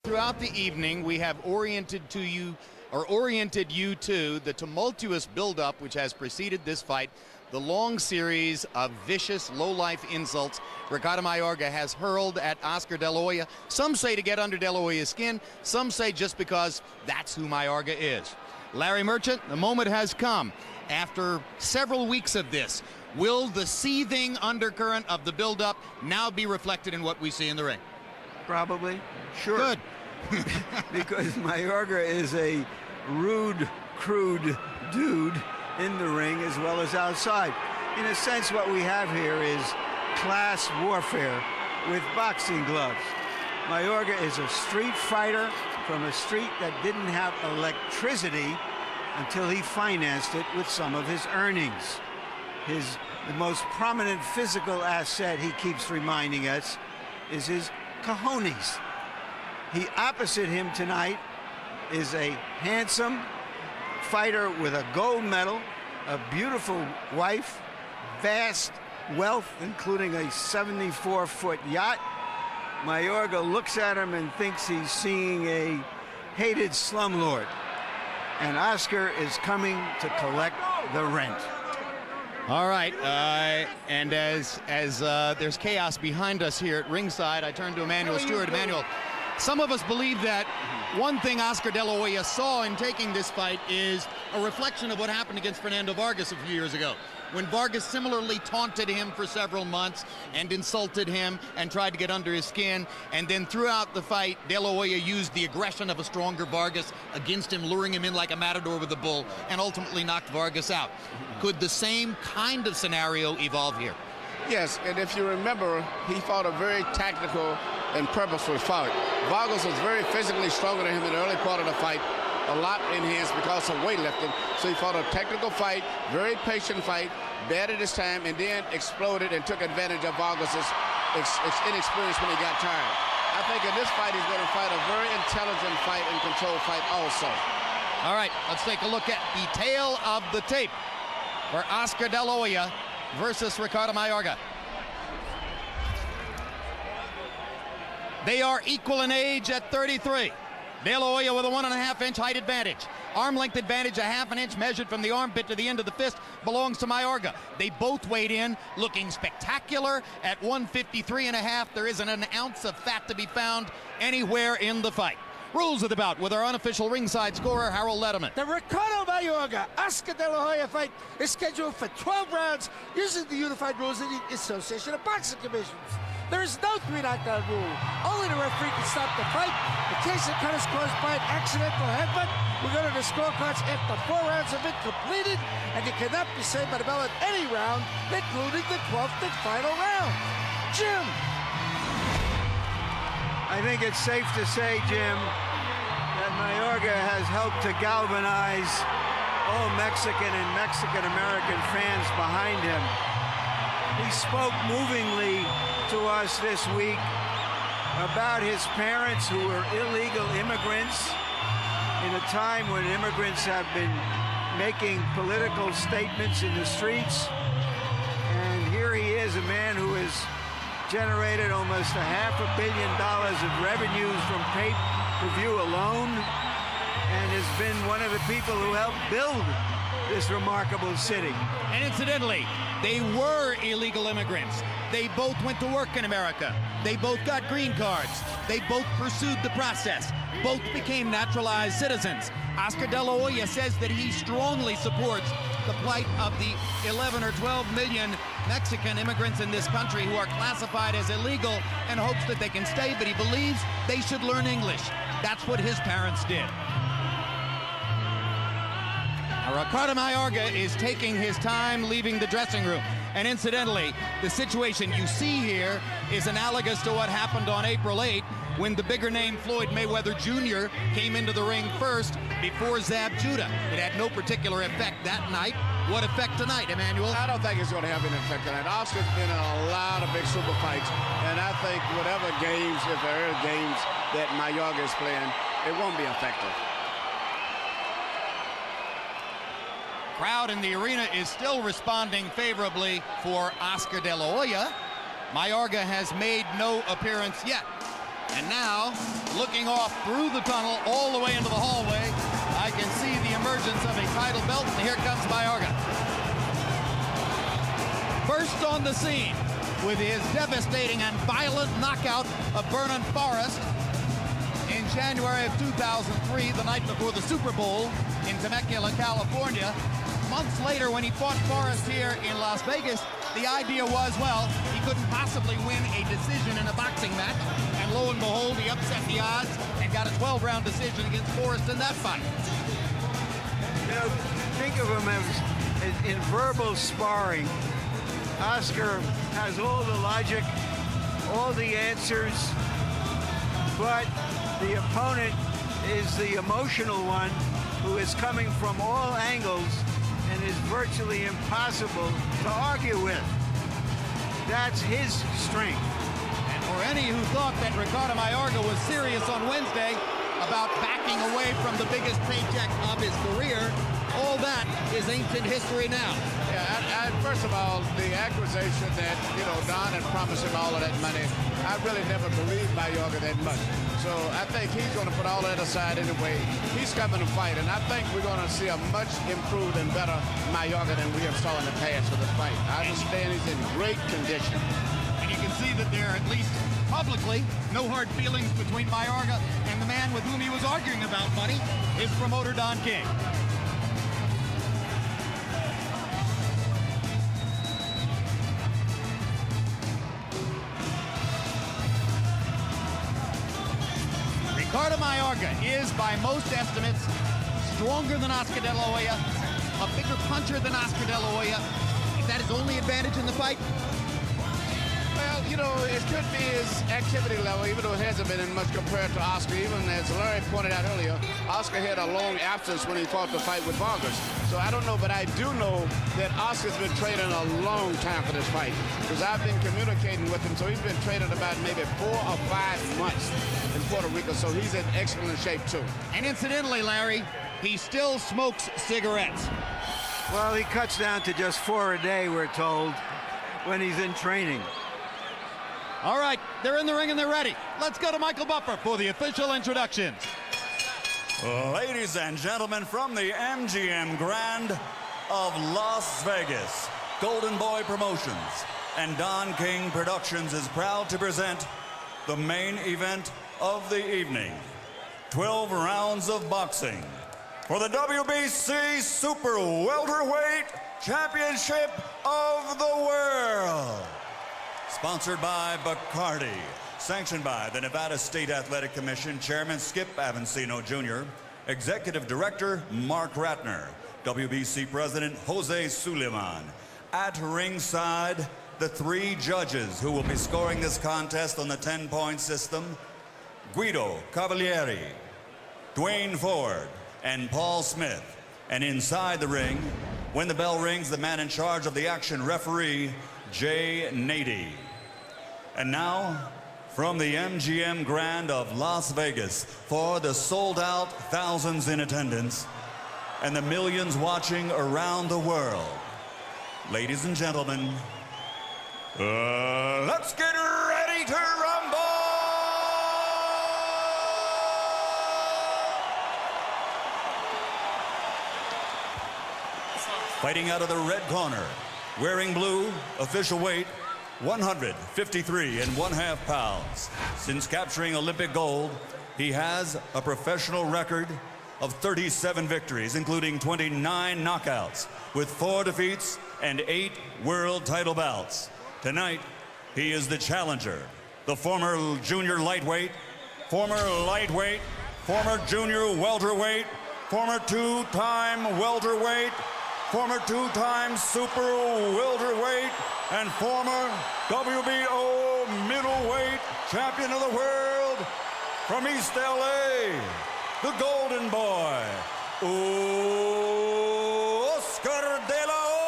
Throughout the evening, we have oriented you to the tumultuous buildup which has preceded this fight, the long series of vicious, low-life insults Ricardo Mayorga has hurled at Oscar De La Hoya. Some say to get under De La Hoya's skin, some say just because that's who Mayorga is. Larry Merchant, the moment has come. After several weeks of this, will the seething undercurrent of the buildup now be reflected in what we see in the ring? Probably. Sure. Good. Because Mayorga is a rude, crude dude in the ring as well as outside. In a sense, what we have here is class warfare with boxing gloves. Mayorga is a street fighter from a street that didn't have electricity until he financed it with some of his earnings. The most prominent physical asset, he keeps reminding us, is his cojones. Opposite him tonight is a handsome fighter with a gold medal, a beautiful wife, vast wealth, including a 74-foot yacht. Mayorga looks at him and thinks he's seeing a hated slumlord. And Oscar is coming to collect the rent. All right, and as there's chaos behind us here at ringside, I turn to Emmanuel Stewart. Emmanuel, some of us believe that one thing Oscar De La Hoya saw in taking this fight is a reflection of what happened against Fernando Vargas a few years ago, when Vargas similarly taunted him for several months and insulted him and tried to get under his skin, and then throughout the fight, De La Hoya used the aggression of a stronger Vargas against him, luring him in like a matador with a bull, and ultimately knocked Vargas out. Could the same kind of scenario evolve here? Yes, and if you remember, he fought a very tactical and purposeful fight. Vargas was very physically stronger than him in the early part of the fight, a lot enhanced because of weightlifting. So he fought a technical fight, very patient fight, bad at his time, and then exploded and took advantage of Vargas's inexperience when he got tired. I think in this fight, he's going to fight a very intelligent fight and controlled fight also. All right, let's take a look at the tail of the tape for Oscar De La Hoya versus Ricardo Mayorga. They are equal in age at 33. De La Hoya with a 1.5-inch height advantage. Arm length advantage, a 1/2 inch measured from the armpit to the end of the fist, belongs to Mayorga. They both weighed in looking spectacular at 153.5. There isn't an ounce of fat to be found anywhere in the fight. Rules of the bout with our unofficial ringside scorer, Harold Letterman. The Ricardo Mayorga Oscar De La Hoya fight is scheduled for 12 rounds using the unified rules of the Association of Boxing Commissions. There is no 3 knockdown rule. Only the referee can stop the fight. In case the cut is caused by an accidental headbutt, we go to the scorecards after 4 rounds have been completed, and you cannot be saved by the bell at any round, including the 12th and final round. Jim. I think it's safe to say, Jim, that Mayorga has helped to galvanize all Mexican and Mexican-American fans behind him. He spoke movingly to us this week about his parents who were illegal immigrants in a time when immigrants have been making political statements in the streets. And here he is, a man who has generated almost $500 million of revenues from pay-per-view alone, and has been one of the people who helped build this remarkable city. And incidentally, they were illegal immigrants. They both went to work in America. They both got green cards. They both pursued the process. Both became naturalized citizens. Oscar De La Hoya says that he strongly supports the plight of the 11 or 12 million Mexican immigrants in this country who are classified as illegal, and hopes that they can stay, but he believes they should learn English. That's what his parents did. Ricardo Mayorga is taking his time leaving the dressing room. And incidentally, the situation you see here is analogous to what happened on April 8 when the bigger name Floyd Mayweather Sr. came into the ring first before Zab Judah. It had no particular effect that night. What effect tonight, Emmanuel? I don't think it's going to have any effect tonight. Oscar's been in a lot of big super fights, and I think whatever games, if there are games that Mayorga is playing, it won't be effective. Crowd in the arena is still responding favorably for Oscar De La Hoya. Mayorga has made no appearance yet. And now, looking off through the tunnel all the way into the hallway, I can see the emergence of a title belt, and here comes Mayorga. First on the scene with his devastating and violent knockout of Vernon Forrest in January of 2003, the night before the Super Bowl in Temecula, California. Months later, when he fought Forrest here in Las Vegas, the idea was, well, he couldn't possibly win a decision in a boxing match. And lo and behold, he upset the odds and got a 12-round decision against Forrest in that fight. You know, think of him as in verbal sparring. Oscar has all the logic, all the answers, but the opponent is the emotional one who is coming from all angles and is virtually impossible to argue with. That's his strength. And for any who thought that Ricardo Mayorga was serious on Wednesday about backing away from the biggest paycheck of his career, all that is ancient history now. Yeah, first of all, the accusation that, Don had promised him all of that money, I really never believed Mayorga that much. So I think he's going to put all that aside anyway. He's coming to fight, and I think we're going to see a much improved and better Mayorga than we have saw in the past for the fight. I understand he's in great condition. And you can see that there, at least publicly, no hard feelings between Mayorga and the man with whom he was arguing about money, his promoter, Don King. Ricardo Mayorga is, by most estimates, stronger than Oscar De La Hoya, a bigger puncher than Oscar De La Hoya. Is that his only advantage in the fight? Well, it could be his activity level, even though it hasn't been in much compared to Oscar. Even as Larry pointed out earlier, Oscar had a long absence when he fought the fight with Vargas. So I don't know, but I do know that Oscar's been training a long time for this fight, because I've been communicating with him. So he's been training about maybe 4 or 5 months in Puerto Rico. So he's in excellent shape, too. And incidentally, Larry, he still smokes cigarettes. Well, he cuts down to just 4 a day, we're told, when he's in training. All right, they're in the ring and they're ready. Let's go to Michael Buffer for the official introductions. Ladies and gentlemen, from the MGM Grand of Las Vegas, Golden Boy Promotions and Don King Productions is proud to present the main event of the evening. 12 rounds of boxing for the WBC Super Welterweight Championship of the World. Sponsored by Bacardi, sanctioned by the Nevada State Athletic Commission, Chairman Skip Avancino Jr., Executive Director Mark Ratner, WBC President Jose Suleiman. At ringside, the 3 judges who will be scoring this contest on the 10-point system: Guido Cavalieri, Dwayne Ford, and Paul Smith. And inside the ring, when the bell rings, the man in charge of the action, referee Jay Nady. And now, from the MGM Grand of Las Vegas, for the sold-out thousands in attendance and the millions watching around the world, ladies and gentlemen, let's get ready to rumble! Fighting out of the red corner, wearing blue, official weight, 153.5 pounds. Since capturing Olympic gold, he has a professional record of 37 victories, including 29 knockouts, with 4 defeats and 8 world title bouts. Tonight, he is the challenger, the former junior lightweight, former lightweight, former junior welterweight, former 2-time welterweight, former 2-time super welterweight, and former WBO middleweight champion of the world from East LA, the Golden Boy, Oscar De La Hoya.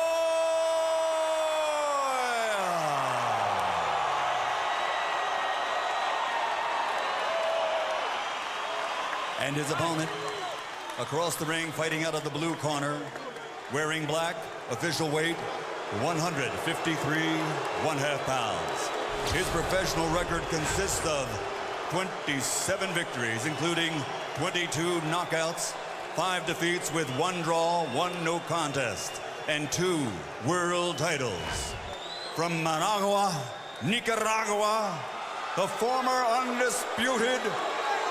And his opponent, across the ring, fighting out of the blue corner, wearing black, official weight, 153.5 pounds. His professional record consists of 27 victories, including 22 knockouts, 5 defeats with 1 draw, 1 no contest, and 2 world titles. From Managua, Nicaragua, the former undisputed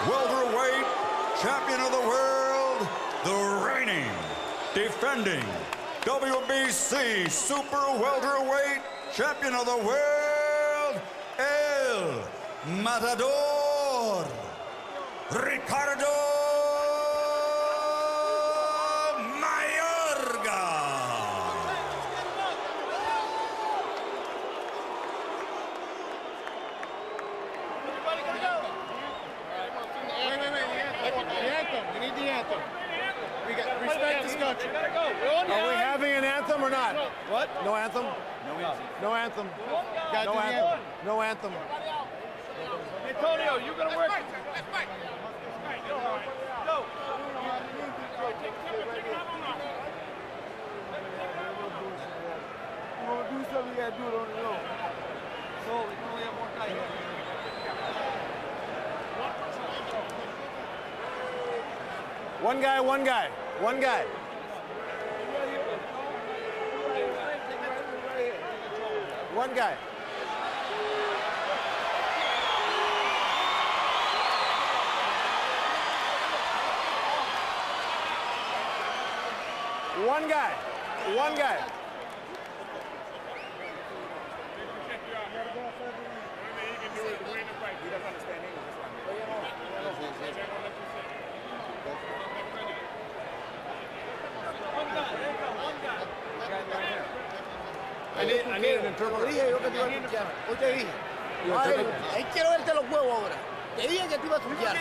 welterweight champion of the world, the reigning, defending WBC super welterweight champion of the world, El Matador, Ricardo Mayorga. Everybody gonna go? Wait. The anthem. We need the anthem. We got respect this country. Are we having an anthem or not? What? No anthem? No anthem. No anthem. No anthem. Antonio, you're gonna work. Go. You wanna do something, you gotta do it on your own. So we only have more time. One guy. One guy. One guy. I need an interpreter. Ahí quiero verte los huevos ahora. Te dije que te iba a truquear.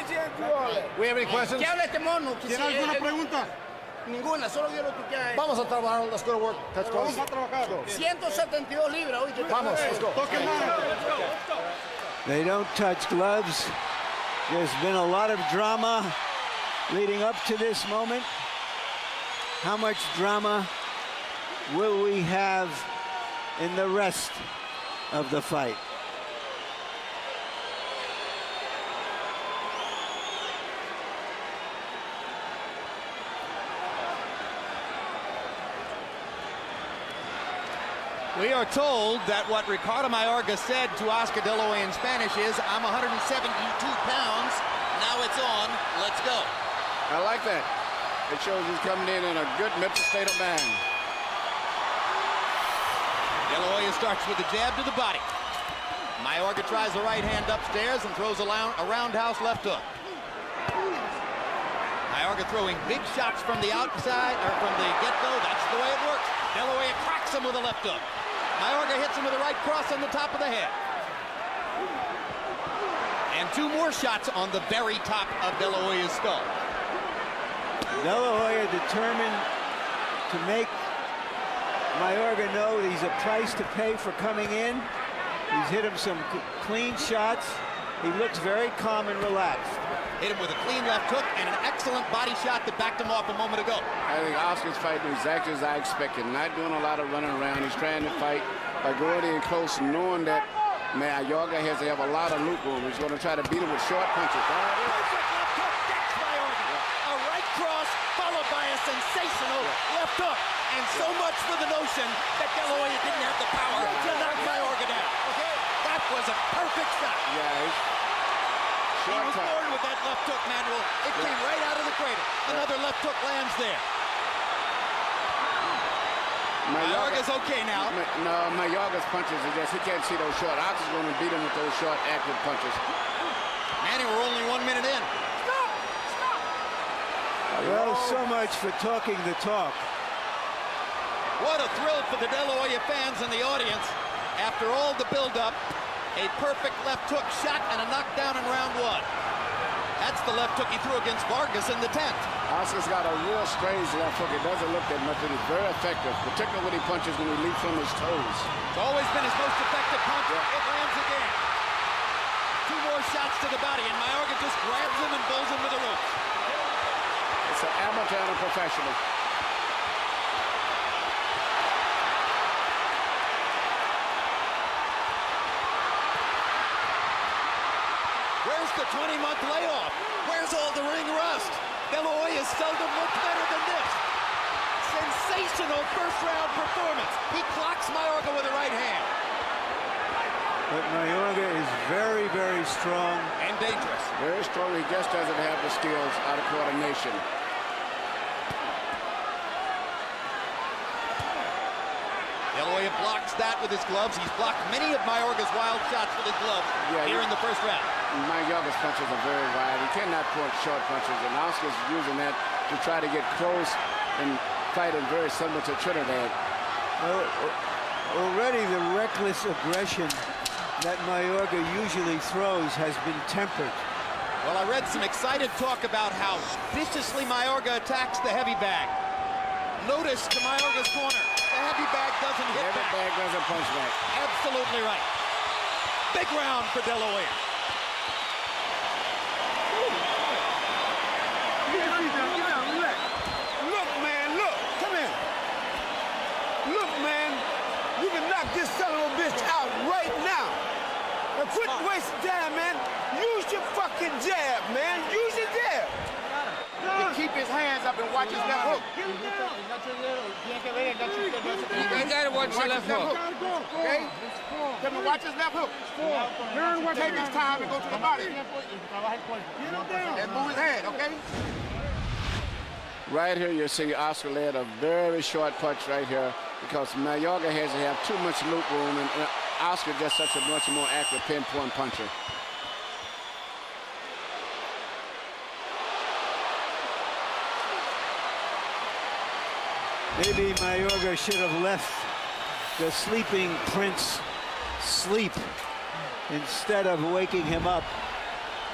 We have any questions? ¿Qué habla este mono? ¿Tiene alguna pregunta? Ninguna, solo quiero truquear. Vamos a trabajar, let's go to work. Let's go. 172 libras, oíste. Vamos, let's go. They don't touch gloves. There's been a lot of drama leading up to this moment. How much drama will we have in the rest of the fight? We are told that what Ricardo Mayorga said to Oscar De La Hoya in Spanish is, I'm 172 pounds, now it's on, let's go. I like that. It shows he's coming in a good mental state of mind. De La Hoya starts with a jab to the body. Mayorga tries the right hand upstairs and throws a roundhouse left hook. Mayorga throwing big shots from the outside, or from the get-go. That's the way it works. De La Hoya cracks him with a left hook. Mayorga hits him with a right cross on the top of the head. And 2 more shots on the very top of De La Hoya's skull. De La Hoya determined to make Mayorga know that he's a price to pay for coming in. He's hit him some clean shots. He looks very calm and relaxed. Hit him with a clean left hook and an excellent body shot that backed him off a moment ago. I think Oscar's fighting exactly as I expected. Not doing a lot of running around. He's trying to fight by going in close, knowing that Mayorga has to have a lot of loop room. He's going to try to beat him with short punches. A right cross followed by a sensational left hook. And so much for the notion that De La Hoya didn't have the power to knock Mayorga down. That was a perfect shot. Yeah. He was born with that left hook, Manuel. It came right out of the cradle. Another left hook lands there. Mayorga's okay now. No, Mayorga's punches are just, he can't see those short. Oscar's going to beat him with those short, active punches. Manny, we're only 1 minute in. Well, so much for talking the talk. What a thrill for the De La Hoya fans and the audience. After all the build-up, a perfect left hook shot and a knockdown in round 1. That's the left hook he threw against Vargas in the 10th. Oscar's got a real strange left hook. It doesn't look that much, but it's very effective, particularly when he punches when he leaps from his toes. It's always been his most effective punch. It lands again. 2 more shots to the body, and Mayorga just grabs him and pulls him to the ropes. It's an amateur and a professional. Where's the 20-month layoff. Where's all the ring rust? De La Hoya seldom looked better than this. Sensational first-round performance. He clocks Mayorga with a right hand. But Mayorga is very, very strong. And dangerous. Very strong. He just doesn't have the skills out of coordination. De La Hoya blocks that with his gloves. He's blocked many of Mayorga's wild shots with his gloves here in the first round. Mayorga's punches are very wide. He cannot punch short punches, and Oscar's using that to try to get close and fighting very similar to Trinidad. Well, already the reckless aggression that Mayorga usually throws has been tempered. Well, I read some excited talk about how viciously Mayorga attacks the heavy bag. Notice to Mayorga's corner. The heavy bag doesn't hit Heavy back. bag doesn't punch back. Absolutely right. Big round for De La Hoya. Look, man, look. Come here. Look, man. You can knock this son of a bitch out right now. Now quit wasting time, man. Use your fucking jab, man. Use your jab. Keep his hands up and watch his left hook. You gotta watch your left hook. Okay? Tell me, watch his left hook. Take his time and go to the body. And move his head, okay? Right here, you see Oscar led a very short punch right here because Mayorga has to have too much loop room, and Oscar just such a much more accurate pinpoint puncher. Maybe Mayorga should have left the sleeping prince sleep instead of waking him up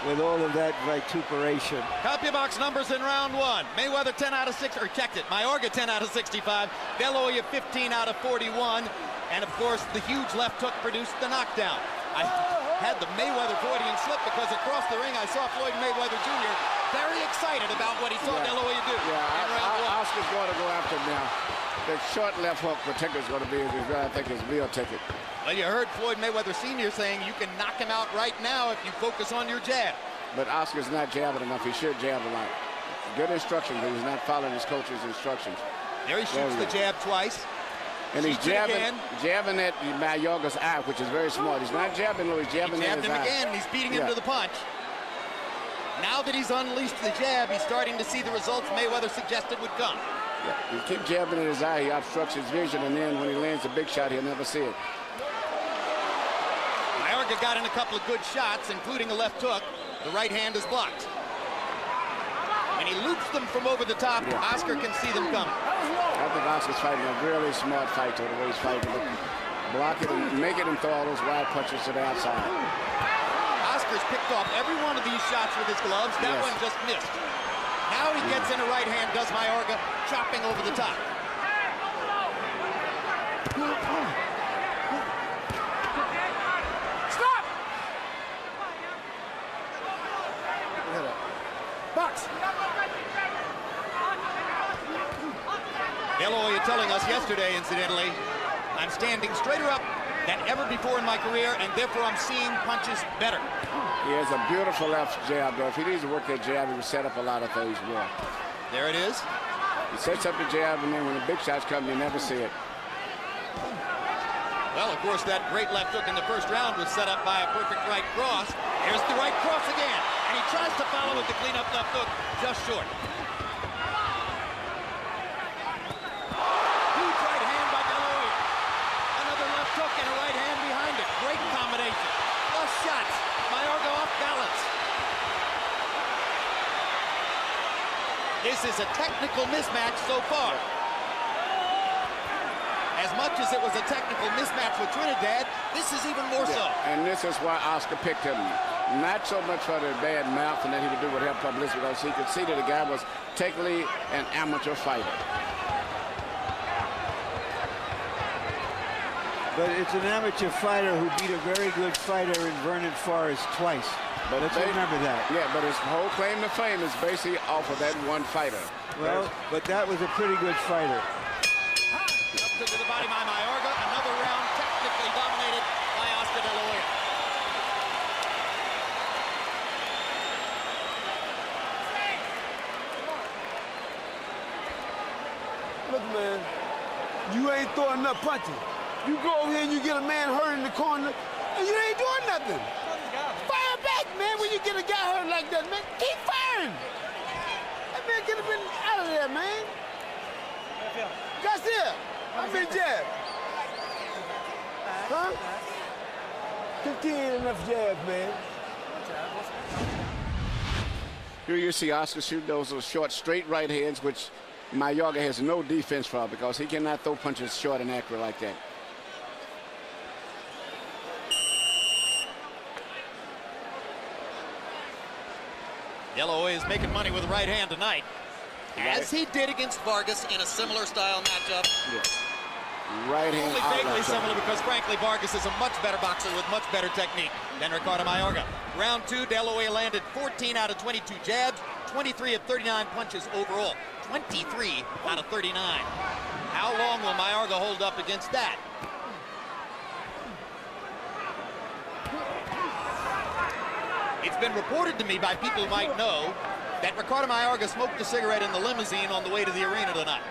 with all of that vituperation. CompuBox numbers in round one. Mayweather 10 out of 6, or checked it. Mayorga 10 out of 65. De La Hoya 15 out of 41. And of course, the huge left hook produced the knockdown. I had the Mayweather Freudian slip because across the ring I saw Floyd Mayweather Sr. very excited about what he saw De La Hoya do. Yeah, Oscar's going to go after him now. The short left hook particularly is going to be, I think, his real ticket. Well, you heard Floyd Mayweather Sr. saying you can knock him out right now if you focus on your jab. But Oscar's not jabbing enough. He should jab a lot. Good instruction, but he's not following his coach's instructions. There he shoots the jab twice. And he's jabbing at Mayorga's eye, which is very smart. He's not jabbing, he's jabbing at his eye. He jabbed him again, and he's beating him to the punch. Now that he's unleashed the jab, he's starting to see the results Mayweather suggested would come. Yeah, he keeps jabbing at his eye, he obstructs his vision, and then when he lands a big shot, he'll never see it. Mayorga got in a couple of good shots, including a left hook. The right hand is blocked. When he loops them from over the top, Oscar can see them coming. I think Oscar's fighting a really smart fight to the way he's fighting. Block it and make it and throw all those wide punches to the outside. Oscar's picked off every one of these shots with his gloves. That one just missed. Now he gets in a right hand, does Mayorga, chopping over the top. Stop! Box. De La Hoya telling us yesterday, incidentally, I'm standing straighter up than ever before in my career, and therefore I'm seeing punches better. He has a beautiful left jab, though. If he needs to work that jab, he would set up a lot of things more. There it is. He sets up the jab, and then when the big shots come, you never see it. Well, of course, that great left hook in the first round was set up by a perfect right cross. Here's the right cross again, and he tries to follow with the cleanup left hook, just short. Huge right hand by De La Hoya. Another left hook and a right hand behind it. Great combination. Plus shots. Mayorga off balance. This is a technical mismatch so far. As much as it was a technical mismatch with Trinidad, this is even more so. And this is why Oscar picked him. Not so much for the bad mouth and that he could do what helped publicity, because he could see that the guy was technically an amateur fighter. But it's an amateur fighter who beat a very good fighter in Vernon Forrest twice. But let's remember that. Yeah, but his whole claim to fame is basically off of that one fighter. Well, but that was a pretty good fighter. Up to the body by Mayorga. Another round technically dominated by Oscar De La Hoya. Look, man, you ain't throwing enough punches. You go over here and you get a man hurt in the corner, and you ain't doing nothing. Fire back, man, when you get a guy hurt like that, man. Keep firing. That man could have been out of there, man. Just here. I've been jabbed. Huh? 15 ain't enough jabs, man. Here you see Oscar shoot those short, straight right hands, which Mayorga has no defense for because he cannot throw punches short and accurate like that. De La Hoya is making money with the right hand tonight, as he did against Vargas in a similar style matchup. Yeah. Right hand. Only vaguely similar because, frankly, Vargas is a much better boxer with much better technique than Ricardo Mayorga. Round 2, De La Hoya landed 14 out of 22 jabs, 23 of 39 punches overall. 23 out of 39. How long will Mayorga hold up against that? It's been reported to me by people who might know that Ricardo Mayorga smoked a cigarette in the limousine on the way to the arena tonight.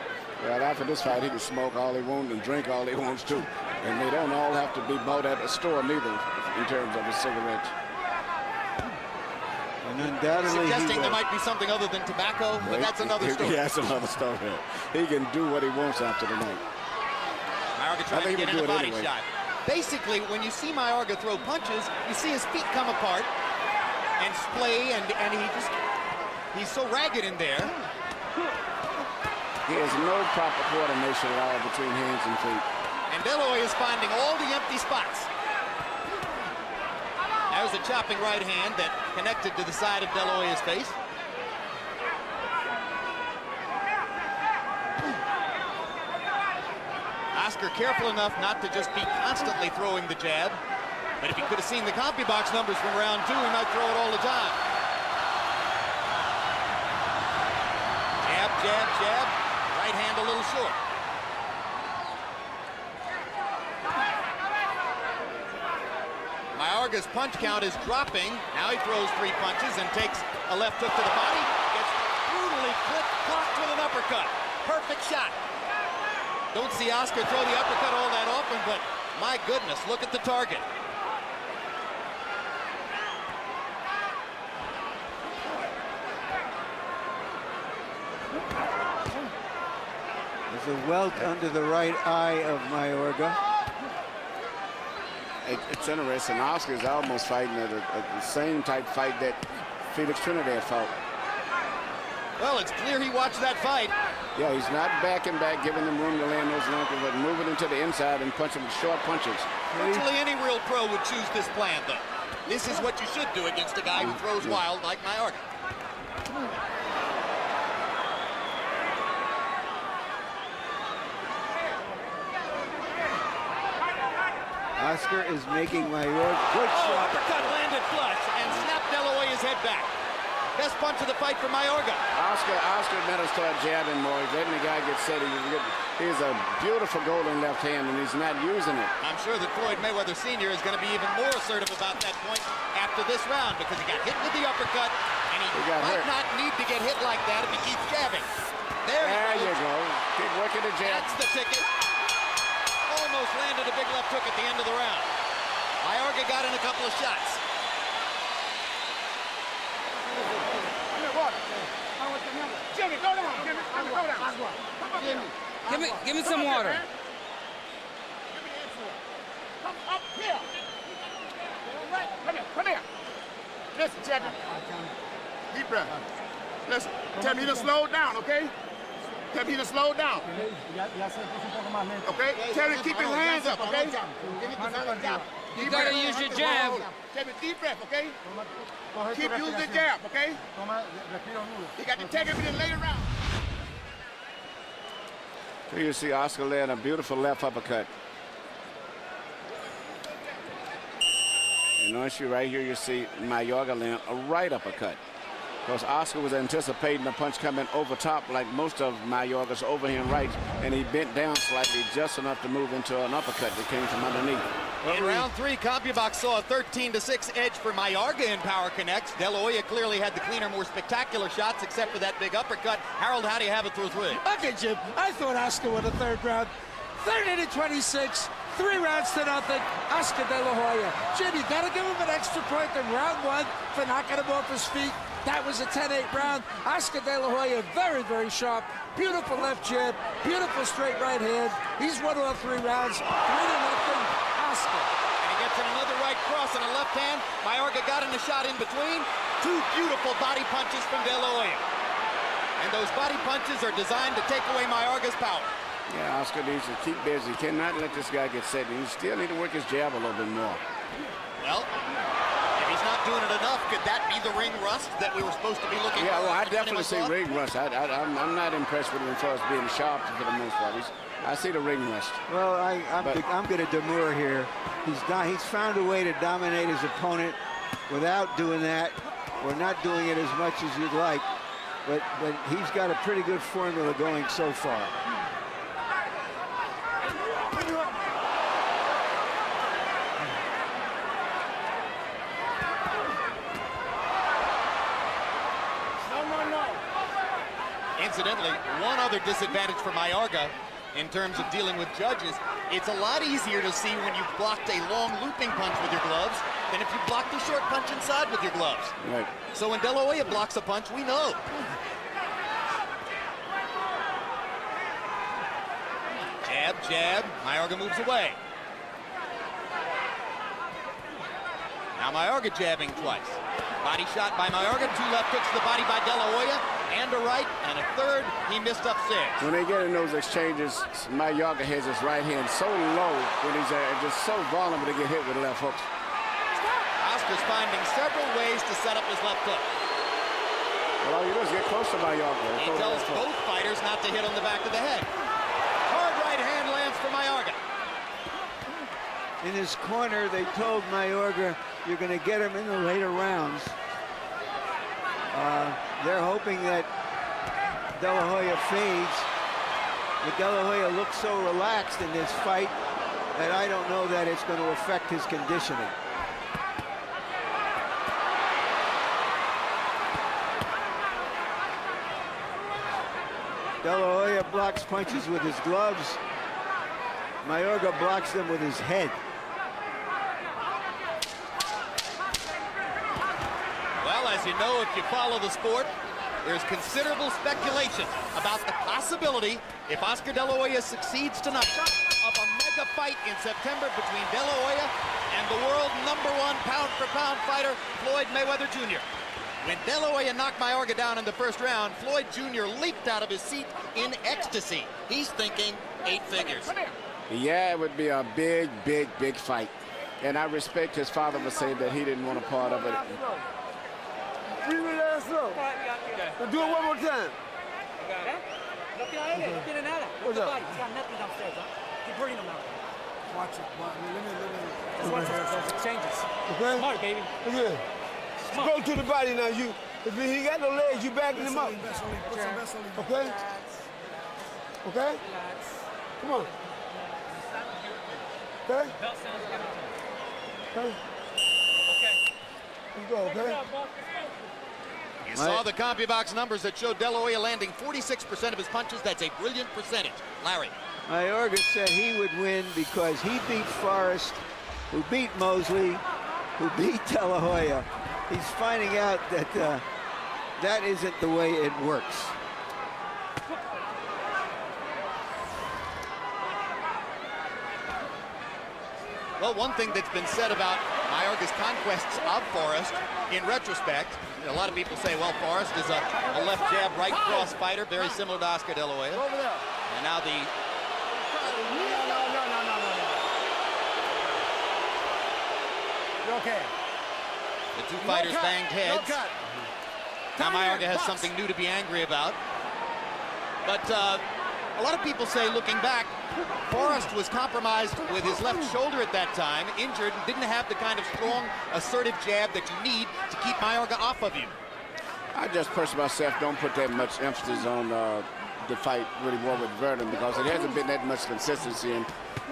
Well, after this fight, he can smoke all he wants and drink all he wants too. And they don't all have to be bought at a store neither in terms of his cigarettes. And undoubtedly suggesting there might be something other than tobacco, but that's another story. Yeah, that's another story. He can do what he wants after the night. Mayorga trying to get in a body shot. Basically, when you see Mayorga throw punches, you see his feet come apart and splay, and he's so ragged in there. He has no proper coordination at all between hands and feet. And De La Hoya is finding all the empty spots. That was a chopping right hand that connected to the side of De La Hoya's face. Oscar careful enough not to just be constantly throwing the jab. But if he could have seen the CompuBox numbers from round 2, he might throw it all the time. Jab, jab, jab. Right hand a little short. Mayorga's punch count is dropping. Now he throws 3 punches and takes a left hook to the body. Gets brutally clocked with an uppercut. Perfect shot. Don't see Oscar throw the uppercut all that often, but my goodness, look at the target. There's a welt under the right eye of Mayorga. It's interesting. Oscar is almost fighting at the same type fight that Felix Trinidad fought. Well, it's clear he watched that fight. Yeah, he's not backing back, giving them room to land those knuckles, but moving into the inside and punching with short punches. Virtually any real pro would choose this plan, though. This is what you should do against a guy who throws wild like Mayorga. Oscar is making Mayorga. Good shot. Uppercut landed flush and snapped De La Hoya's head back. Best punch of the fight for Mayorga. Oscar better start jabbing more. Letting the guy get set. He's a beautiful golden left hand, and he's not using it. I'm sure that Floyd Mayweather Sr. is going to be even more assertive about that point after this round because he got hit with the uppercut, and he might not need to get hit like that if he keeps jabbing. There you go. Keep working the jab. That's the ticket. Almost landed a big left hook at the end of the round. Mayorga got in a couple of shots. Jimmy, go down. Jimmy, go down. Give me some water. Come up here. Come here. Listen, Jimmy. Deep breath. Listen, tell me to slow down, okay? Tell me to slow down. Okay? Tell me to keep his hands up, okay? You gotta use your jab. Tell me deep breath, okay? Keep using the jab, okay? You got to take it and lay it around. Here you see Oscar land a beautiful left uppercut. And once you right here, you see Mayorga land a right uppercut. Because Oscar was anticipating the punch coming over top like most of Mayorga's overhand rights, and he bent down slightly just enough to move into an uppercut that came from underneath. In round 3, CompuBox saw a 13-6 edge for Mayorga in power connects. De La Hoya clearly had the cleaner, more spectacular shots, except for that big uppercut. Harold, how do you have it through 3? Okay, Jim, I thought Oscar won the 3rd round. 30-26, 3 rounds to nothing. Oscar De La Hoya. Jim, you gotta give him an extra point in round 1 for knocking him off his feet. That was a 10-8 round. Oscar De La Hoya, very, very sharp. Beautiful left jab, beautiful straight right hand. He's won all 3 rounds. 3-0, Oscar. And he gets in another right cross and a left hand. Mayorga got in the shot in between. 2 beautiful body punches from De La Hoya. And those body punches are designed to take away Mayorga's power. Yeah, Oscar needs to keep busy. Cannot let this guy get set. He still need to work his jab a little bit more. Well, if he's not doing it enough, could that be the ring rust that we were supposed to be looking for? Yeah, well, I definitely say ring rust. I'm not impressed with him as far as being sharp for the most part. I see the ring rust. Well, I'm going to demur here. He's found a way to dominate his opponent without doing that, or not doing it as much as you'd like. But he's got a pretty good formula going so far. Incidentally, one other disadvantage for Mayorga in terms of dealing with judges, it's a lot easier to see when you've blocked a long looping punch with your gloves than if you blocked a short punch inside with your gloves. Right. So when De La Hoya blocks a punch, we know. Jab, jab, Mayorga moves away. Now Mayorga jabbing twice. Body shot by Mayorga, 2 left hooks to the body by De La Hoya, and a right, and a 3rd, he missed upstairs. When they get in those exchanges, Mayorga has his right hand so low when he's just so vulnerable to get hit with left hooks. Oscar's finding several ways to set up his left hook. Well, all you do is get close to Mayorga. He tells both fighters not to hit on the back of the head. Hard right hand lands for Mayorga. In his corner, they told Mayorga, you're going to get him in the later rounds. They're hoping that De La Hoya fades. But De La Hoya looks so relaxed in this fight that I don't know that it's going to affect his conditioning. De La Hoya blocks punches with his gloves. Mayorga blocks them with his head. Well, as you know, if you follow the sport, there's considerable speculation about the possibility, if Oscar De La Hoya succeeds tonight, of a mega fight in September between De La Hoya and the world #1 pound-for-pound fighter, Floyd Mayweather Sr. When De La Hoya knocked Mayorga down in the 1st round, Floyd Jr. leaped out of his seat in ecstasy. He's thinking 8 figures. Yeah, it would be a big, big, big fight. And I respect his father for saying that he didn't want a part of it. Breathe it down slow. Do it one more time. What's up? He's got nothing downstairs, huh? Keep bringing him out. Watch it. Just watch those exchanges. Okay? Smart, baby. Okay. Go to the body now. If he got no legs, you backing him up. Okay? Okay? Come on. Okay? Okay? Let's go, okay? You saw the CompuBox numbers that showed De La Hoya landing 46% of his punches. That's a brilliant percentage. Larry. Mayorga said he would win because he beat Forrest, who beat Mosley, who beat De La Hoya. He's finding out that that isn't the way it works. Well, one thing that's been said about Mayorga's conquests of Forrest, in retrospect, a lot of people say, well, Forrest is a left jab, right cross fighter, very similar to Oscar De La Hoya. And now the... You're okay. The 2 fighters banged heads. Now Mayorga has something new to be angry about. But a lot of people say, looking back, Forrest was compromised with his left shoulder at that time, injured, and didn't have the kind of strong, assertive jab that you need to keep Mayorga off of you. I just personally myself don't put that much emphasis on the fight really more with Verdun because it hasn't been that much consistency.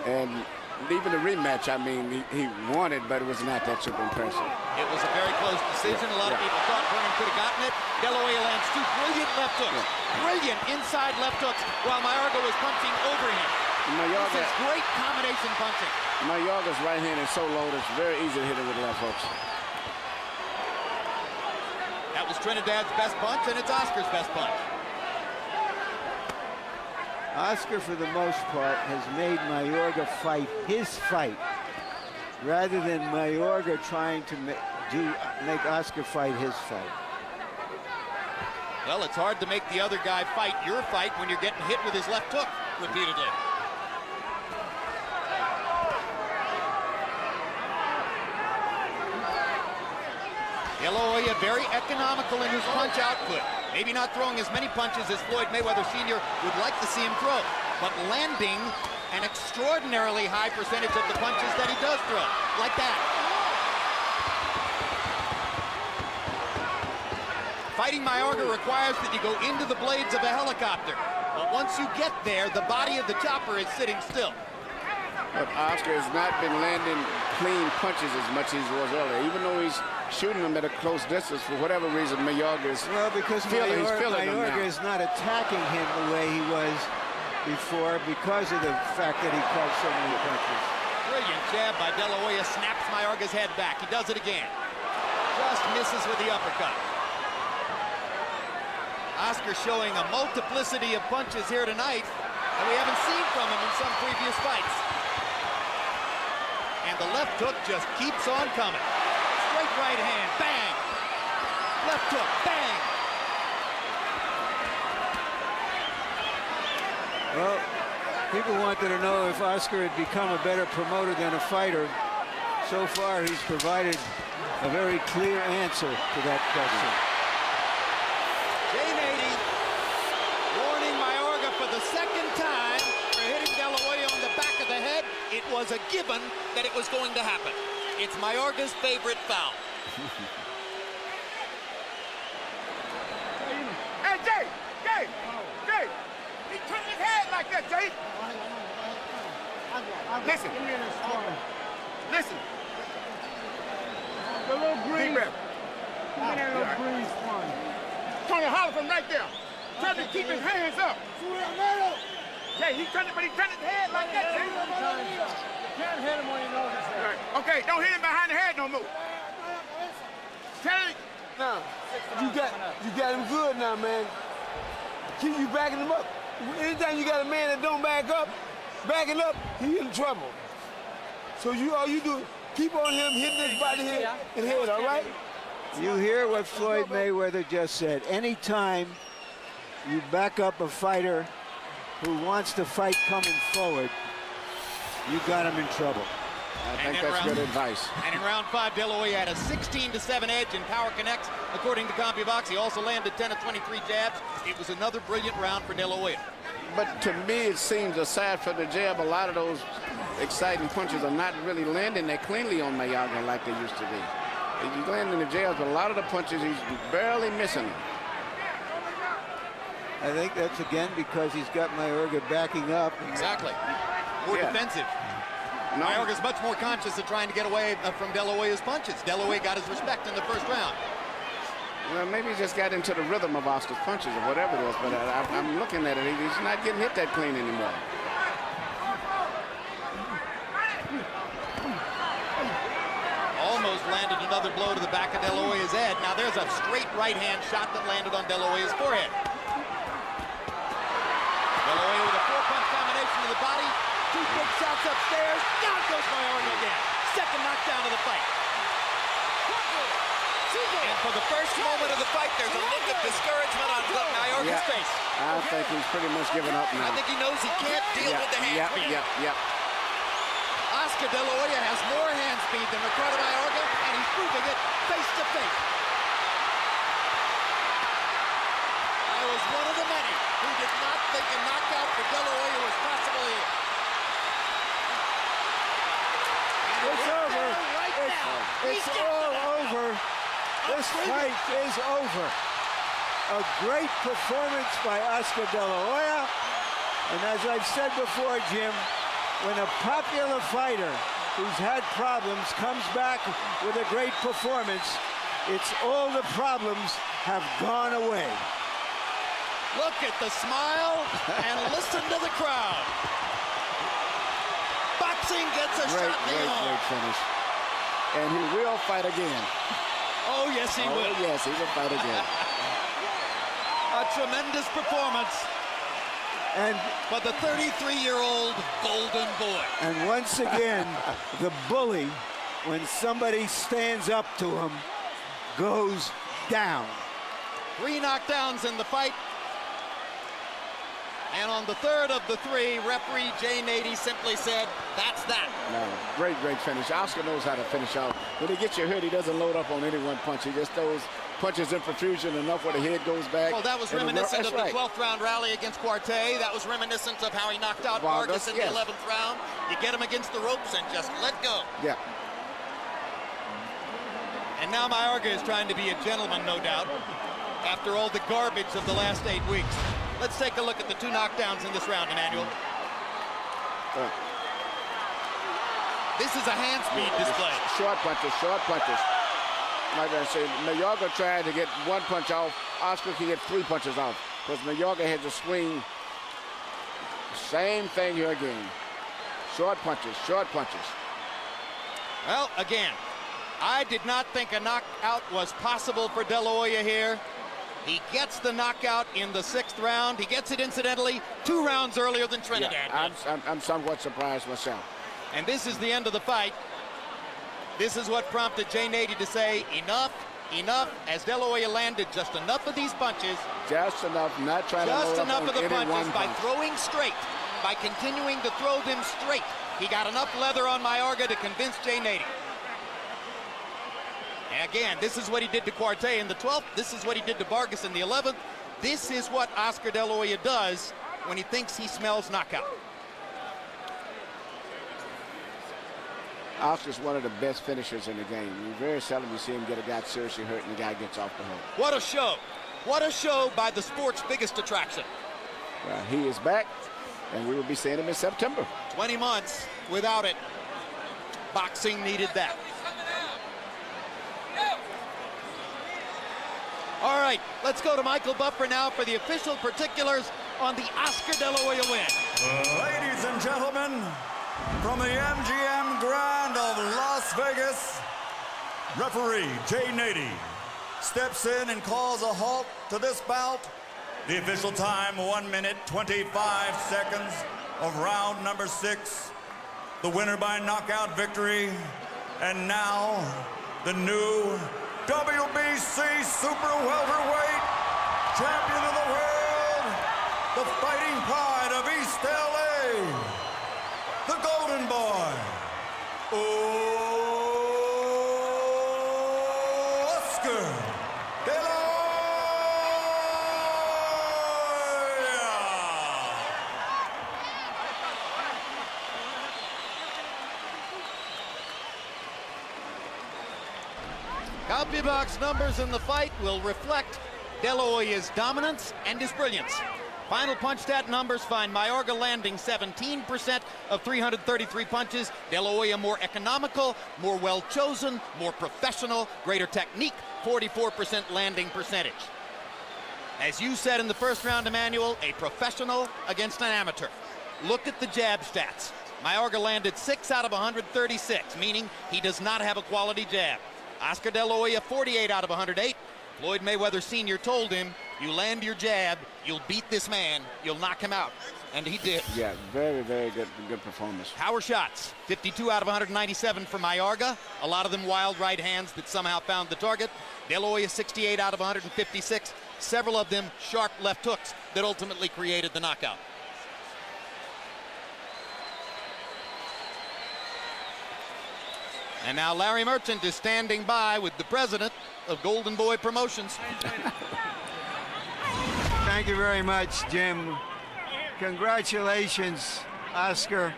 And even the rematch, I mean, he won it, but it was not that super impressive. It was a very close decision. A lot of people thought Vernon could have gotten it. De La Hoya lands two brilliant left hooks. Brilliant inside left hooks while Mayorga was punching over him. This is great combination punching. Mayorga's right hand is so low that it's very easy to hit it with left hooks. That was Trinidad's best punch, and it's Oscar's best punch. Oscar, for the most part, has made Mayorga fight his fight rather than Mayorga trying to make Oscar fight his fight. Well, it's hard to make the other guy fight your fight when you're getting hit with his left hook repeatedly. De La Hoya very economical in his punch output. Maybe not throwing as many punches as Floyd Mayweather Sr. would like to see him throw, but landing an extraordinarily high percentage of the punches that he does throw, like that. Fighting Mayorga requires that you go into the blades of a helicopter, but once you get there, the body of the chopper is sitting still. But Oscar has not been landing clean punches as much as he was earlier, even though he's shooting them at a close distance. For whatever reason, Mayorga is because Mayorga is not attacking him the way he was before because of the fact that he caught so many punches. Brilliant jab by De La Hoya, snaps Mayorga's head back. He does it again. Just misses with the uppercut. Oscar showing a multiplicity of punches here tonight that we haven't seen from him in some previous fights. And the left hook just keeps on coming. Straight right hand, bang! Left hook, bang! Well, people wanted to know if Oscar had become a better promoter than a fighter. So far, he's provided a very clear answer to that question. Jay Nady warning Mayorga for the second time for hitting De La Hoya on the back of the head. It was a given that it was going to happen. It's Mayorga's favorite foul. Hey, Jay! He turned his head like that, Jay! Listen. Listen. The little breeze. Deep breath. Give me that little breeze one. Tony Hollis from right there. Trying to keep his hands up. Jay, he turned his head like that, Jay. You can't hit him when you know this. Right. Okay, don't hit him behind the head no more. Tell him. Now, you got him good now, man. Keep you backing him up. Anytime you got a man that don't backing up, he in trouble. So all you do, keep on him hitting his body and head, all right? You hear what Floyd Mayweather just said. Anytime you back up a fighter who wants to fight coming forward, you got him in trouble. I think that's good advice. And in round 5, De La Hoya had a 16-7 edge in power connects, according to CompuBox. He also landed 10 of 23 jabs. It was another brilliant round for De La Hoya. But to me, it seems, aside from the jab, a lot of those exciting punches are not really landing that cleanly on Mayorga like they used to be. He's landing the jabs, but a lot of the punches, he's barely missing them. I think that's, again, because he's got Mayorga backing up. Exactly. More defensive. No. Mayorga's much more conscious of trying to get away from De La Hoya's punches. De La Hoya got his respect in the first round. Well, maybe he just got into the rhythm of Oscar's punches or whatever it was, but I'm looking at it. He's not getting hit that clean anymore. Almost landed another blow to the back of De La Hoya's head. Now there's a straight right-hand shot that landed on De La Hoya's forehead. De La Hoya with a 4-punch combination to the body. 2 big shots upstairs. Down goes Mayorga again. Second knockdown of the fight. And for the first moment of the fight, there's a look of discouragement on Mayorga's face. I think he's pretty much given up now. I think he knows he can't deal with the hand speed. Oscar De La Hoya has more hand speed than Ricardo Mayorga, and he's proving it face to face. I was one of the many who did not think a knockout for De La Hoya was possible here. It's over. Right now. It's all over. This fight is over. A great performance by Oscar De La Hoya. And as I've said before, Jim, when a popular fighter who's had problems comes back with a great performance, it's all the problems have gone away. Look at the smile and listen to the crowd. Boxing gets a shot in the arm. Great finish. And he will fight again. Oh, yes, he will. Oh, yes, he will fight again. A tremendous performance. And for the 33-year-old Golden Boy. And once again, the bully, when somebody stands up to him, goes down. 3 knockdowns in the fight. And on the third of the 3, referee Jay Nady simply said, that's that. No, great finish. Oscar knows how to finish out. When he gets you hurt, he doesn't load up on any one punch. He just throws punches in profusion enough where the head goes back. Well, that was reminiscent of the 12th round rally against Quartet. That was reminiscent of how he knocked out Vargas in the 11th round. You get him against the ropes and just let go. Yeah. And now Mayorga is trying to be a gentleman, no doubt, after all the garbage of the last 8 weeks. Let's take a look at the 2 knockdowns in this round, Emmanuel. This is a hand speed display. Short punches, short punches. Like I said, Mayorga tried to get 1 punch off. Oscar can get 3 punches off. Because Mayorga has a swing. Same thing here again. Short punches, short punches. Well, again, I did not think a knockout was possible for De La Hoya here. He gets the knockout in the 6th round. He gets it, incidentally, 2 rounds earlier than Trinidad. Yeah, I'm somewhat surprised myself. And this is the end of the fight. This is what prompted Jay Nady to say, enough, enough, as De La Hoya landed just enough of these punches. Just enough, not trying to just load enough up of the on any punches by punch. throwing straight, by continuing to throw them straight. He got enough leather on Mayorga to convince Jay Nady. And again, this is what he did to Quartet in the 12th. This is what he did to Vargas in the 11th. This is what Oscar De La Hoya does when he thinks he smells knockout. Oscar's one of the best finishers in the game. You very seldom you see him get a guy seriously hurt and the guy gets off the hook. What a show. What a show by the sport's biggest attraction. Well, he is back, and we will be seeing him in September. 20 months without it. Boxing needed that. All right, let's go to Michael Buffer now for the official particulars on the Oscar De La Hoya win. Ladies and gentlemen, from the MGM Grand of Las Vegas, referee Jay Nady steps in and calls a halt to this bout. The official time, 1 minute, 25 seconds of round number 6. The winner by knockout victory. And now, the new WBC Super Welterweight Champion of the World, the fighting pride of East LA, the Golden Boy, Oscar De La CompuBox numbers in the fight will reflect De La Hoya's dominance and his brilliance. Final punch stat numbers find Mayorga landing 17% of 333 punches. De La Hoya more economical, more well-chosen, more professional, greater technique, 44% landing percentage. As you said in the first round, Emmanuel, a professional against an amateur. Look at the jab stats. Mayorga landed 6 out of 136, meaning he does not have a quality jab. Oscar De La Hoya, 48 out of 108. Floyd Mayweather Sr. told him, you land your jab, you'll beat this man, you'll knock him out. And he did. Yeah, very, very good performance. Power shots, 52 out of 197 for Mayorga. A lot of them wild right hands that somehow found the target. De La Hoya, 68 out of 156. Several of them sharp left hooks that ultimately created the knockout. And now Larry Merchant is standing by with the president of Golden Boy Promotions. Thank you very much, Jim. Congratulations, Oscar.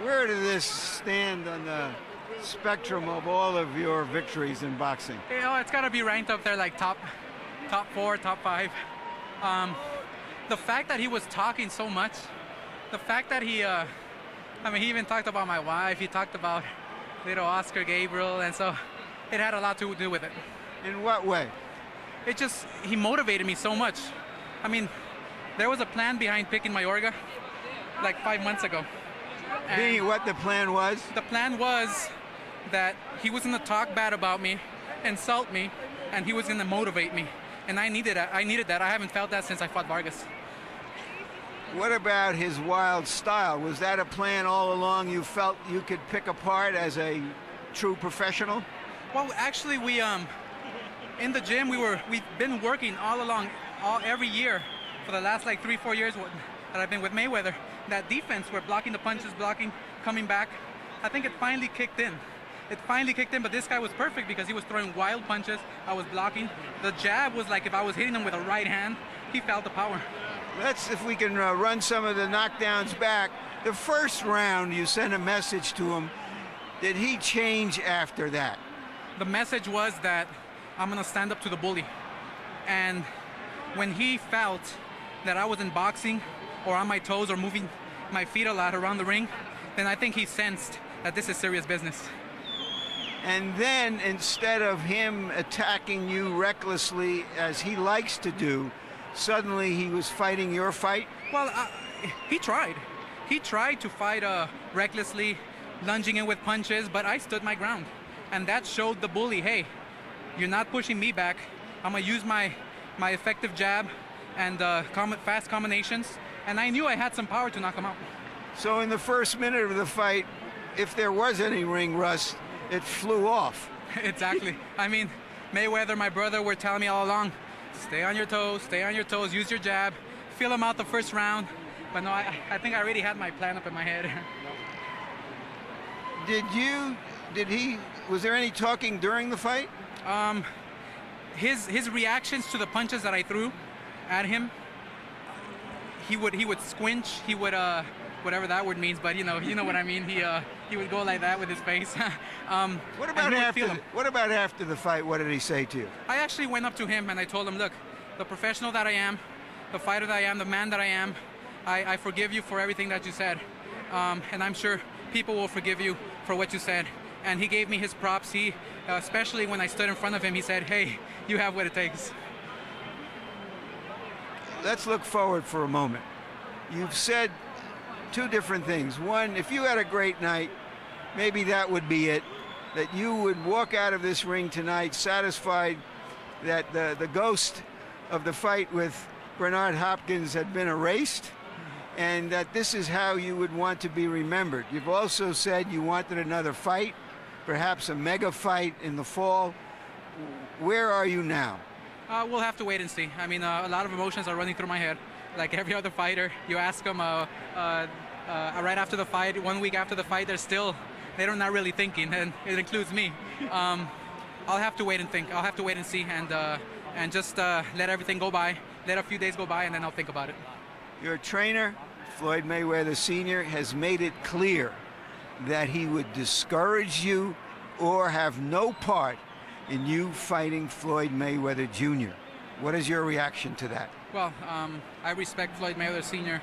Where does this stand on the spectrum of all of your victories in boxing? You know, it's got to be ranked up there like top 4, top 5. The fact that he was talking so much, the fact that he I mean, he even talked about my wife. He talked about little Oscar Gabriel, and so it had a lot to do with it. In what way? He motivated me so much. I mean, there was a plan behind picking Mayorga like 5 months ago. What the plan was? The plan was that he was going to talk bad about me, insult me, and he was going to motivate me. And I needed that. I haven't felt that since I fought Vargas. What about his wild style? Was that a plan all along you felt you could pick apart as a true professional? Well, actually, we in the gym we've been working all along, every year for the last like 3-4 years that I've been with Mayweather. That defense, we're blocking the punches, blocking, coming back. I think it finally kicked in. But this guy was perfect because he was throwing wild punches. I was blocking. The jab was like if I was hitting him with a right hand, he felt the power. Let's, if we can run some of the knockdowns back. The first round, you sent a message to him. Did he change after that? The message was that I'm going to stand up to the bully. And when he felt that I wasn't boxing or on my toes or moving my feet a lot around the ring, then I think he sensed that this is serious business. And then instead of him attacking you recklessly as he likes to do, suddenly he was fighting your fight? Well, he tried. He tried to fight recklessly, lunging in with punches, but I stood my ground. And that showed the bully, hey, you're not pushing me back. I'm going to use my effective jab and fast combinations. And I knew I had some power to knock him out. So in the first minute of the fight, if there was any ring rust, it flew off. Exactly. I mean, Mayweather, my brother, were telling me all along, stay on your toes, use your jab, feel him out the first round. But no, I think I already had my plan up in my head. Was there any talking during the fight? His reactions to the punches that I threw at him, he would squinch, he would whatever that word means, but you know what I mean. He would go like that with his face. What about after the fight? What did he say to you? I actually went up to him and I told him, look, the professional that I am, the fighter that I am, the man that I am, I forgive you for everything that you said, and I'm sure people will forgive you for what you said. And he gave me his props. He, especially when I stood in front of him, he said, hey, you have what it takes. Let's look forward for a moment. You've said two different things. One, if you had a great night, maybe that would be it, that you would walk out of this ring tonight satisfied that the ghost of the fight with Bernard Hopkins had been erased, and that this is how you would want to be remembered. You've also said you wanted another fight, perhaps a mega fight in the fall. Where are you now? We'll have to wait and see. I mean, a lot of emotions are running through my head. Like every other fighter, you ask them right after the fight, 1 week after the fight, they're not really thinking, and it includes me. I'll have to wait and think. I'll have to wait and see, and just let everything go by, let a few days go by, and then I'll think about it. Your trainer, Floyd Mayweather Sr., has made it clear that he would discourage you or have no part in you fighting Floyd Mayweather Jr. What is your reaction to that? Well, I respect Floyd Mayweather Sr.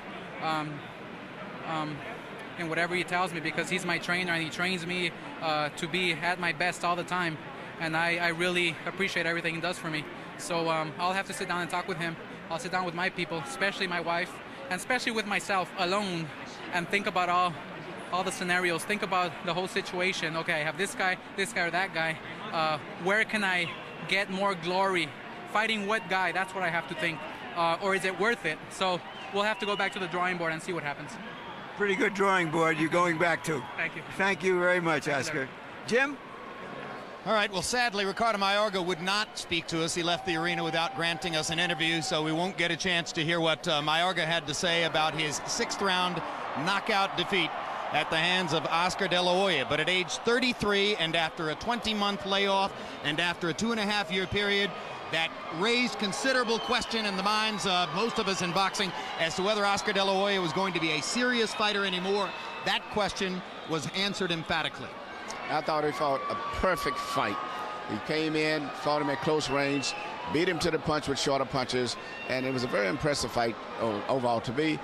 In whatever he tells me, because he's my trainer and he trains me to be at my best all the time. And I really appreciate everything he does for me. So I'll have to sit down and talk with him. I'll sit down with my people, especially my wife, and especially with myself alone, and think about all the scenarios. Think about the whole situation. Okay, I have this guy, or that guy. Where can I get more glory? Fighting what guy? That's what I have to think. Or is it worth it? So we'll have to go back to the drawing board and see what happens. Pretty good drawing board you're going back to. Thank you. Thank you very much, Oscar. Jim? All right, well, sadly, Ricardo Mayorga would not speak to us. He left the arena without granting us an interview, so we won't get a chance to hear what Mayorga had to say about his 6th round knockout defeat at the hands of Oscar De La Hoya. But at age 33, and after a 20-month layoff, and after a 2.5-year period, that raised considerable question in the minds of most of us in boxing as to whether Oscar De La Hoya was going to be a serious fighter anymore. That question was answered emphatically. I thought he fought a perfect fight. He came in, fought him at close range, beat him to the punch with shorter punches, and it was a very impressive fight overall. To be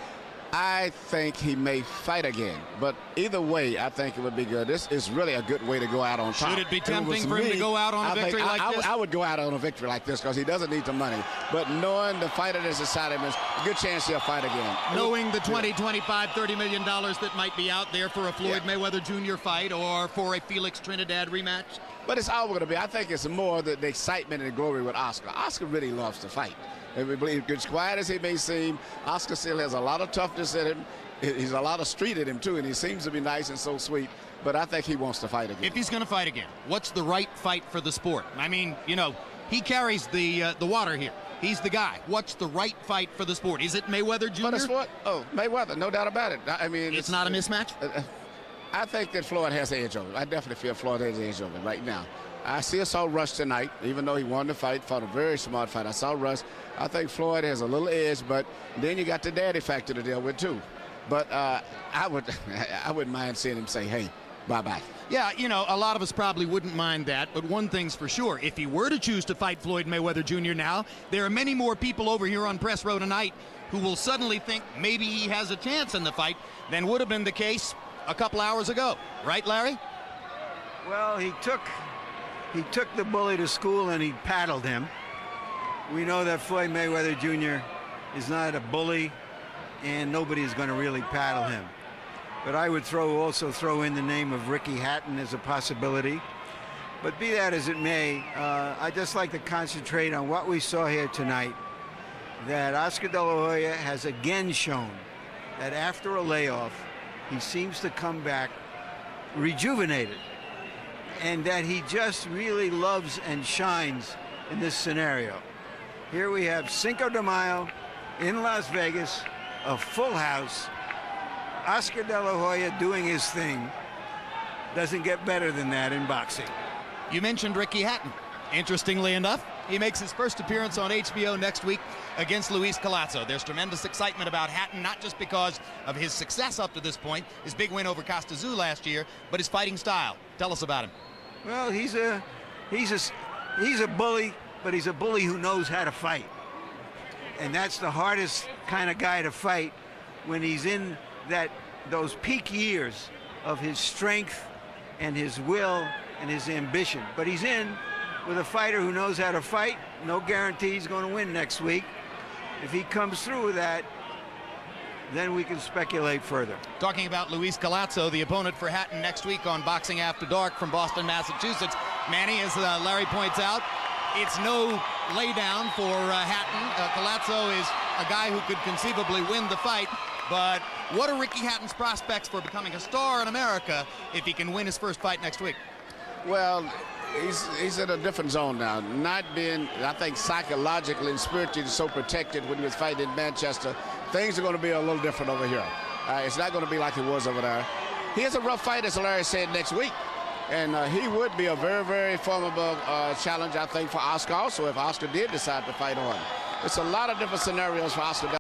I think he may fight again, but either way, I think it would be good. This is really a good way to go out on top. Should it be tempting for him to go out on a victory like this? I would go out on a victory like this because he doesn't need the money. But knowing the fighter that's inside him, is a good chance he'll fight again. Knowing the 20, 25, $30 million that might be out there for a Floyd Mayweather Jr. fight or for a Felix Trinidad rematch? But it's all going to be, I think it's more the excitement and the glory with Oscar. Oscar really loves to fight. And we believe, as quiet as he may seem, Oscar still has a lot of toughness in him. He's a lot of street in him, too, and he seems to be nice and so sweet. But I think he wants to fight again. If he's going to fight again, what's the right fight for the sport? I mean, you know, he carries the water here. He's the guy. What's the right fight for the sport? Is it Mayweather Jr.? For the sport? Oh, Mayweather, no doubt about it. I mean, it's not a mismatch? I think that Floyd has the edge over him. I definitely feel Floyd has the edge over him right now. I saw Rush tonight, even though he won the fight, fought a very smart fight. I saw Rush. I think Floyd has a little edge, but then you got the daddy factor to deal with, too. But I wouldn't mind seeing him say, hey, bye-bye. Yeah, you know, a lot of us probably wouldn't mind that, but one thing's for sure. If he were to choose to fight Floyd Mayweather Jr. now, there are many more people over here on Press Row tonight who will suddenly think maybe he has a chance in the fight than would have been the case a couple hours ago. Right, Larry? Well, he took the bully to school and he paddled him. We know that Floyd Mayweather Jr. is not a bully, and nobody's going to really paddle him. But I would also throw in the name of Ricky Hatton as a possibility. But be that as it may, I'd just like to concentrate on what we saw here tonight, that Oscar De La Hoya has again shown that after a layoff, he seems to come back rejuvenated, and that he just really loves and shines in this scenario. Here we have Cinco de Mayo in Las Vegas, a full house. Oscar De La Hoya doing his thing. Doesn't get better than that in boxing. You mentioned Ricky Hatton. Interestingly enough, he makes his first appearance on HBO next week against Luis Collazo. There's tremendous excitement about Hatton, not just because of his success up to this point, his big win over Costa Zoo last year, but his fighting style. Tell us about him. Well, he's a bully, but he's a bully who knows how to fight. And that's the hardest kind of guy to fight when he's in those peak years of his strength and his will and his ambition. But he's in with a fighter who knows how to fight. No guarantee he's going to win next week. If he comes through with that, then we can speculate further. Talking about Luis Collazo, the opponent for Hatton next week on Boxing After Dark from Boston, Massachusetts. Manny, as Larry points out, it's no laydown for Hatton. Collazo is a guy who could conceivably win the fight. But what are Ricky Hatton's prospects for becoming a star in America if he can win his first fight next week? Well, he's in a different zone now. Not being, I think, psychologically and spiritually so protected when he was fighting in Manchester. Things are going to be a little different over here. It's not going to be like it was over there. He has a rough fight, as Larry said, next week. And he would be a very, very formidable challenge, I think, for Oscar also, if Oscar did decide to fight on. It's a lot of different scenarios for Oscar.